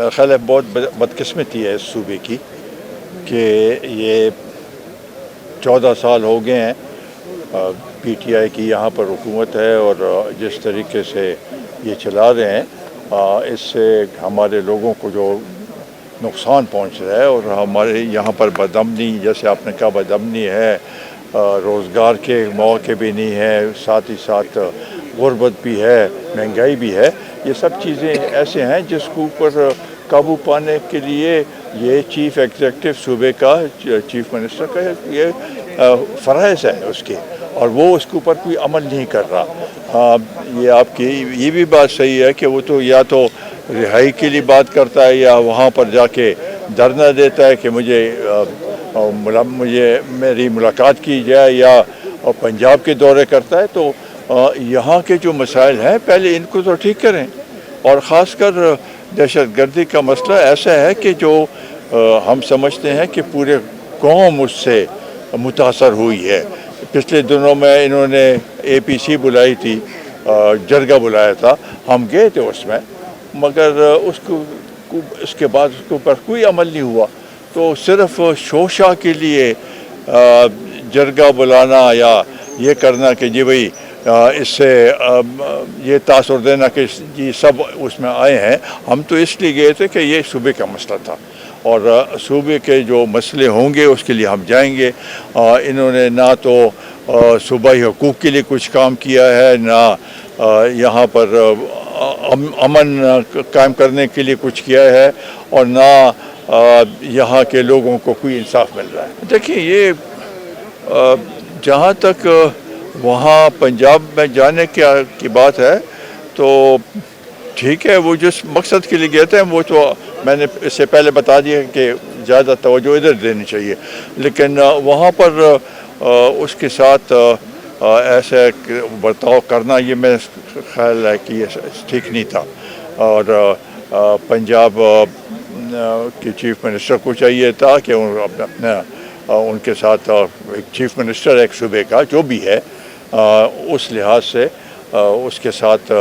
میرا خیال ہے بہت بدقسمتی ہے اس صوبے کی کہ یہ 14 سال ہو گئے ہیں پی ٹی آئی کی یہاں پر حکومت ہے، اور جس طریقے سے یہ چلا رہے ہیں اس سے ہمارے لوگوں کو جو نقصان پہنچ رہا ہے، اور ہمارے یہاں پر بدامنی، جیسے آپ نے کہا بدامنی ہے، روزگار کے مواقع بھی نہیں ہے، ساتھ ہی ساتھ غربت بھی ہے، مہنگائی بھی ہے۔ یہ سب چیزیں ایسے ہیں جس کے اوپر قابو پانے کے لیے یہ چیف ایگزیکٹو صوبے کا، چیف منسٹر کا یہ فرائض ہے اس کے، اور وہ اس کے اوپر کوئی عمل نہیں کر رہا۔ یہ آپ کی یہ بھی بات صحیح ہے کہ وہ تو یا تو رہائی کے لیے بات کرتا ہے، یا وہاں پر جا کے دھرنا دیتا ہے کہ مجھے میری ملاقات کی جائے، یا پنجاب کے دورے کرتا ہے۔ تو یہاں کے جو مسائل ہیں پہلے ان کو تو ٹھیک کریں، اور خاص کر دہشت گردی کا مسئلہ ایسا ہے کہ جو ہم سمجھتے ہیں کہ پورے قوم اس سے متاثر ہوئی ہے۔ پچھلے دنوں میں انہوں نے اے پی سی بلائی تھی، جرگہ بلایا تھا، ہم گئے تھے اس میں، مگر اس کے بعد اس کے اوپر کوئی عمل نہیں ہوا۔ تو صرف شوشا کے لیے جرگہ بلانا یا یہ کرنا کہ جی بھائی اس سے یہ تاثر دینا کہ جی سب اس میں آئے ہیں، ہم تو اس لیے گئے تھے کہ یہ صوبے کا مسئلہ تھا، اور صوبے کے جو مسئلے ہوں گے اس کے لیے ہم جائیں گے۔ انہوں نے نہ تو صوبائی حقوق کے لیے کچھ کام کیا ہے، نہ یہاں پر امن قائم کرنے کے لیے کچھ کیا ہے، اور نہ یہاں کے لوگوں کو کوئی انصاف مل رہا ہے۔ دیکھیں، یہ جہاں تک وہاں پنجاب میں جانے کی بات ہے تو ٹھیک ہے، وہ جس مقصد کے لیے گئے تھے وہ تو میں نے اس سے پہلے بتا دیا کہ زیادہ توجہ ادھر دینی چاہیے، لیکن وہاں پر اس کے ساتھ ایسا برتاؤ کرنا یہ میرا خیال ہے کہ یہ ٹھیک نہیں تھا، اور پنجاب کے چیف منسٹر کو چاہیے تھا کہ ان کے ساتھ ایک چیف منسٹر ایک صوبے کا جو بھی ہے اس لحاظ سے اس کے ساتھ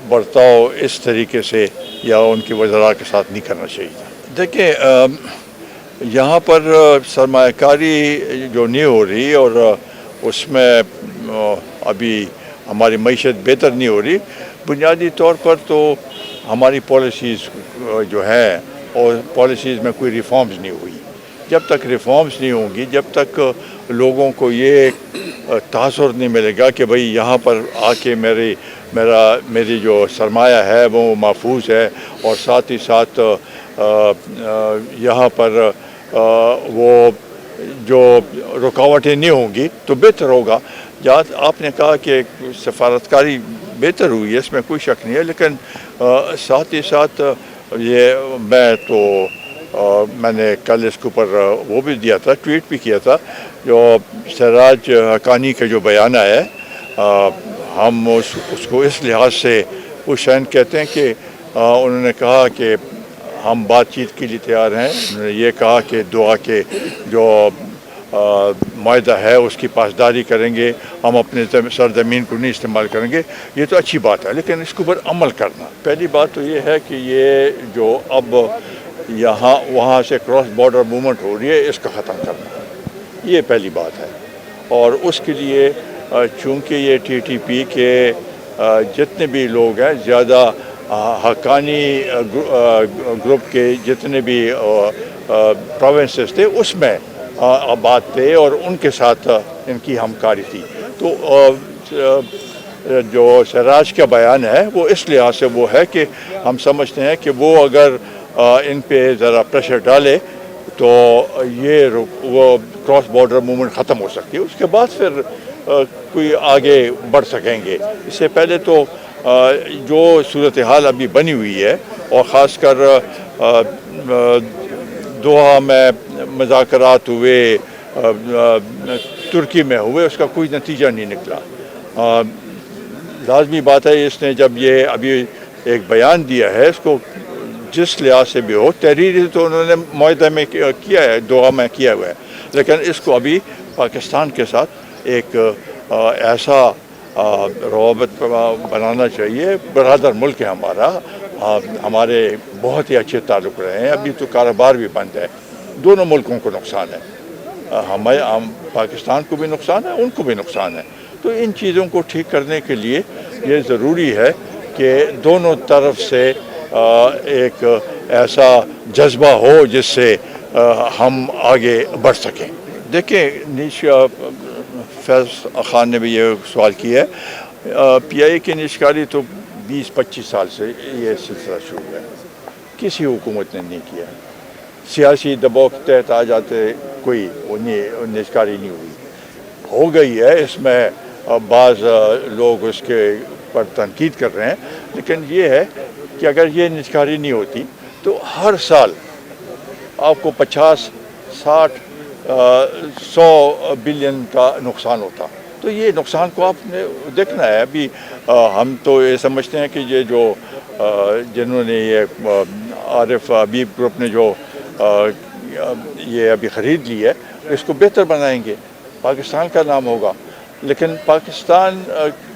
برتاؤ اس طریقے سے یا ان کے وزراء کے ساتھ نہیں کرنا چاہیے۔ دیکھیں، یہاں پر سرمایہ کاری جو نہیں ہو رہی، اور اس میں ابھی ہماری معیشت بہتر نہیں ہو رہی، بنیادی طور پر تو ہماری پالیسیز جو ہیں، اور پالیسیز میں کوئی ریفارمز نہیں ہوئی۔ جب تک ریفارمز نہیں ہوں گی، جب تک لوگوں کو یہ تاثر نہیں ملے گا کہ بھئی یہاں پر آ کے میری جو سرمایہ ہے وہ محفوظ ہے، اور ساتھ ہی ساتھ یہاں پر وہ جو رکاوٹیں نہیں ہوں گی تو بہتر ہوگا۔ آپ نے کہا کہ سفارتکاری بہتر ہوئی ہے، اس میں کوئی شک نہیں ہے، لیکن ساتھ ہی ساتھ میں نے کل اس کے اوپر وہ بھی دیا تھا، ٹویٹ بھی کیا تھا، جو سراج حقانی کا جو بیان آیا ہے، ہم اس کو اس لحاظ سے حسین کہتے ہیں کہ انہوں نے کہا کہ ہم بات چیت کے لیے تیار ہیں۔ انہوں نے یہ کہا کہ دعا کے جو معاہدہ ہے اس کی پاسداری کریں گے، ہم اپنے سرزمین کو نہیں استعمال کریں گے۔ یہ تو اچھی بات ہے، لیکن اس کے اوپر عمل کرنا، پہلی بات تو یہ ہے کہ یہ جو اب وہاں سے کراس بارڈر موومنٹ ہو رہی ہے، اس کا ختم کرنا، یہ پہلی بات ہے۔ اور اس کے لیے چونکہ یہ ٹی ٹی پی کے جتنے بھی لوگ ہیں، زیادہ حقانی گروپ کے جتنے بھی پروونسز تھے اس میں آباد تھے، اور ان کے ساتھ ان کی ہمکاری تھی۔ تو جو سراج کا بیان ہے وہ اس لحاظ سے وہ ہے کہ ہم سمجھتے ہیں کہ وہ اگر ان پہ ذرا پریشر ڈالے تو وہ کراس بارڈر موومنٹ ختم ہو سکتی ہے، اس کے بعد پھر کوئی آگے بڑھ سکیں گے۔ اس سے پہلے تو جو صورتحال ابھی بنی ہوئی ہے، اور خاص کر دوحہ میں مذاکرات ہوئے، ترکی میں ہوئے، اس کا کوئی نتیجہ نہیں نکلا۔ لازمی بات ہے اس نے جب یہ ابھی ایک بیان دیا ہے، اس کو جس لحاظ سے بھی ہو، تحریری تو انہوں نے معاہدہ میں کیا ہے، دوحہ میں کیا ہوا ہے، لیکن اس کو ابھی پاکستان کے ساتھ ایک ایسا روابط بنانا چاہیے، برادر ملک ہے ہمارا، ہمارے بہت ہی اچھے تعلق رہے ہیں. ابھی تو کاروبار بھی بند ہے. دونوں ملکوں کو نقصان ہے. ہم پاکستان کو بھی نقصان ہے, ان کو بھی نقصان ہے. تو ان چیزوں کو ٹھیک کرنے کے لیے یہ ضروری ہے کہ دونوں طرف سے ایک ایسا جذبہ ہو جس سے ہم آگے بڑھ سکیں. دیکھیں, فیض خان نے بھی یہ سوال کیا ہے. پی آئی کی نشکاری تو 20-25 سال سے یہ سلسلہ شروع ہے. کسی حکومت نے نہیں کیا. سیاسی دباؤ کے تحت آ جاتے, کوئی نشکاری نہیں ہوئی. ہو گئی ہے, اس میں بعض لوگ اس کے پر تنقید کر رہے ہیں, لیکن یہ ہے کہ اگر یہ نشکاری نہیں ہوتی تو ہر سال آپ کو 50-60-100 بلین کا نقصان ہوتا. تو یہ نقصان کو آپ نے دیکھنا ہے. ابھی ہم تو یہ سمجھتے ہیں کہ یہ جو جنہوں نے یہ عارف حبیب گروپ نے جو یہ ابھی خرید لی ہے, اس کو بہتر بنائیں گے, پاکستان کا نام ہوگا. لیکن پاکستان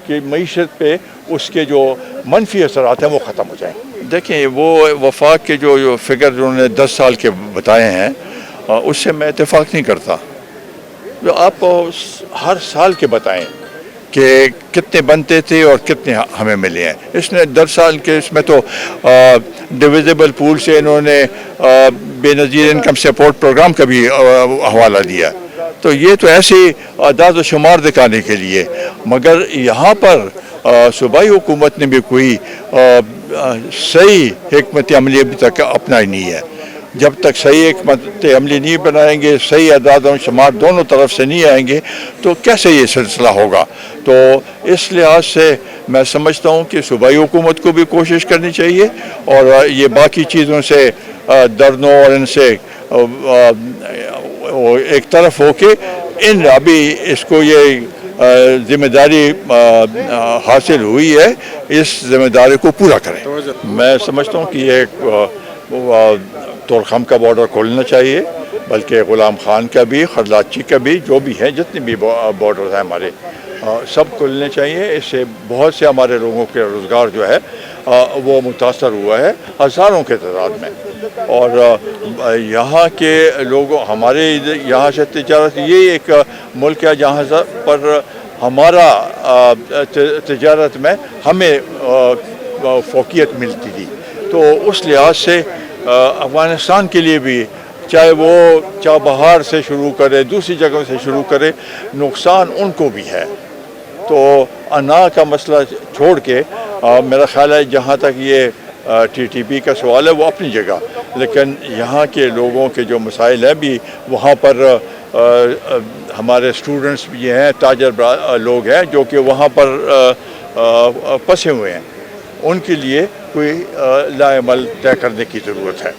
کی معیشت پہ اس کے جو منفی اثرات ہیں وہ ختم ہو جائیں. دیکھیں, وہ وفاق کے جو فگر جو انہوں نے 10 سال کے بتائے ہیں, اس سے میں اتفاق نہیں کرتا. جو آپ ہر سال کے بتائیں کہ کتنے بنتے تھے اور کتنے ہمیں ملے ہیں. اس نے 10 سال کے اس میں تو ڈویزیبل پول سے انہوں نے بے نظیر انکم سپورٹ پروگرام کا بھی حوالہ دیا. تو یہ تو ایسے اعداد و شمار دکھانے کے لیے, مگر یہاں پر صوبائی حکومت نے بھی کوئی صحیح حکمت عملی ابھی تک اپنائی نہیں ہے. جب تک صحیح حکمت عملی نہیں بنائیں گے, صحیح اعداد و شمار دونوں طرف سے نہیں آئیں گے, تو کیسے یہ سلسلہ ہوگا. تو اس لحاظ سے میں سمجھتا ہوں کہ صوبائی حکومت کو بھی کوشش کرنی چاہیے, اور یہ باقی چیزوں سے دردوں اور ان سے ایک طرف ہو کے ابھی اس کو یہ ذمہ داری حاصل ہوئی ہے, اس ذمہ داری کو پورا کریں. میں سمجھتا ہوں کہ یہ تورخم کا بارڈر کھولنا چاہیے, بلکہ غلام خان کا بھی, خرلاچی کا بھی, جو بھی ہیں جتنے بھی بارڈر ہیں ہمارے, سب کھولنے چاہیے. اس سے بہت سے ہمارے لوگوں کے روزگار جو ہے وہ متاثر ہوا ہے, ہزاروں کے تعداد میں. اور یہاں کے لوگوں, ہمارے یہاں سے تجارت, یہ ایک ملک ہے جہاں پر ہمارا تجارت میں ہمیں فوقیت ملتی تھی. تو اس لحاظ سے افغانستان کے لیے بھی, چاہے وہ چابہار سے شروع کرے, دوسری جگہوں سے شروع کرے, نقصان ان کو بھی ہے. تو انا کا مسئلہ چھوڑ کے میرا خیال ہے جہاں تک یہ ٹی ٹی پی کا سوال ہے وہ اپنی جگہ, لیکن یہاں کے لوگوں کے جو مسائل ہیں بھی, وہاں پر ہمارے اسٹوڈنٹس بھی ہیں, تاجر لوگ ہیں جو کہ وہاں پر پھنسے ہوئے ہیں. ان کے لیے کوئی لاعمل طے کرنے کی ضرورت ہے.